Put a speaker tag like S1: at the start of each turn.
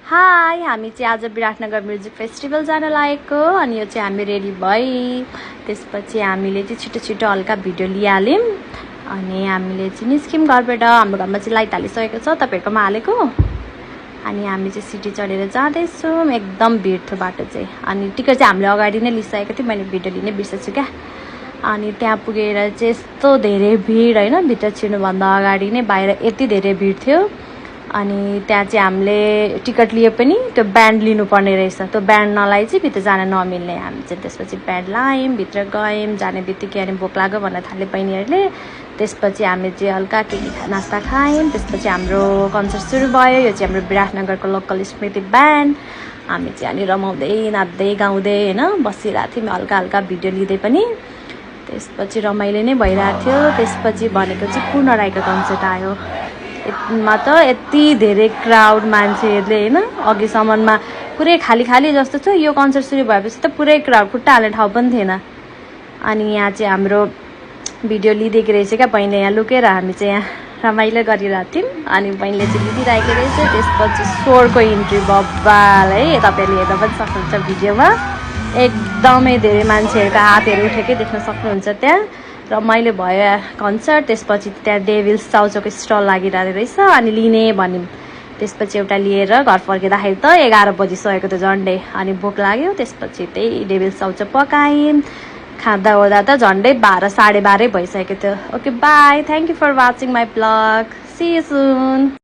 S1: High, हामी चाहिँ आज विराटनगर म्युजिक फेस्टिभल जान लागेको अनि यो चाहिँ हामी रेडी भई त्यसपछि हामीले चाहिँ छिटो छिटो हल्का भिडियो लिइहाल्यौँ अनि हामीले चाहिँ निस्क्यौँ घरबाट। हाम्रो घरमा चाहिँ लाइट हालिसकेको छ, तपाईँहरूकोमा हालेको। अनि हामी चाहिँ सिटी चढेर जाँदैछौँ। एकदम भिड थियो बाटो चाहिँ अनि टिकट चाहिँ हामीले अगाडि नै लिइसकेको थियौँ, मैले भिडियो लिनै बिर्सेछु क्या। अनि त्यहाँ पुगेर चाहिँ यस्तो धेरै भिड होइन, भित्र छिर्नुभन्दा अगाडि नै बाहिर यति धेरै भिड थियो। अनि त्यहाँ चाहिँ हामीले टिकट लिए पनि त्यो ब्यान्ड लिनुपर्ने रहेछ, त्यो ब्यान्ड नलाई चाहिँ भित्र जान नमिल्ने। हामी चाहिँ त्यसपछि ब्यान्ड लायौँ, भित्र गयौँ। जाने बित्तिकै अनि भोक लाग्यो भन्न थाले बहिनीहरूले। त्यसपछि हामी चाहिँ हल्का के नास्ता खायौँ। त्यसपछि हाम्रो कन्सर्ट सुरु भयो। यो चाहिँ हाम्रो विराटनगरको लोकल स्मृति ब्यान्ड। हामी चाहिँ अनि रमाउँदै नाच्दै गाउँदै होइन बसिरहेको थियौँ, हल्का हल्का भिडियो लिँदै पनि। त्यसपछि रमाइलो नै भइरहेको थियो। त्यसपछि भनेको चाहिँ पूर्ण राईको कन्सर्ट आयो। मा त यति धेरै क्राउड मान्छेहरूले होइन, अघिसम्ममा पुरै खाली खाली जस्तो छ। यो कन्सर्ट सुरु भएपछि त पुरै क्राउड, खुट्टा हाल्ने ठाउँ पनि थिएन। अनि यहाँ चाहिँ हाम्रो भिडियो लिइदिएको रहेछ क्या बहिनीले, यहाँ लुकेर हामी चाहिँ यहाँ रमाइलो गरिरहेको थियौँ। अनि बहिनीले चाहिँ लिइदिइरहेको रहेछ। त्यसपछि स्वरको इन्ट्री बब्बाल है, तपाईँहरूले हेर्न पनि सक्नुहुन्छ भिडियोमा। एकदमै धेरै मान्छेहरूको हातहरू उठेकै देख्न सक्नुहुन्छ त्यहाँ। रमाइलो भयो कन्सर्ट। त्यसपछि त्यहाँ डेभिल्स चाउचाउको स्टल लागिरहेको रहेछ अनि लिने भन्यौँ। त्यसपछि एउटा लिएर घर फर्किँदाखेरि त 11 बजिसकेको थियो झन्डै। अनि भोक लाग्यो, त्यसपछि त्यही डेभिल्स चाउचाउ पकायौँ। खाँदा ओर्दा त झन्डै 12 साढे 12 भइसकेको थियो। Okay bye, thank you for watching my blog, see you soon.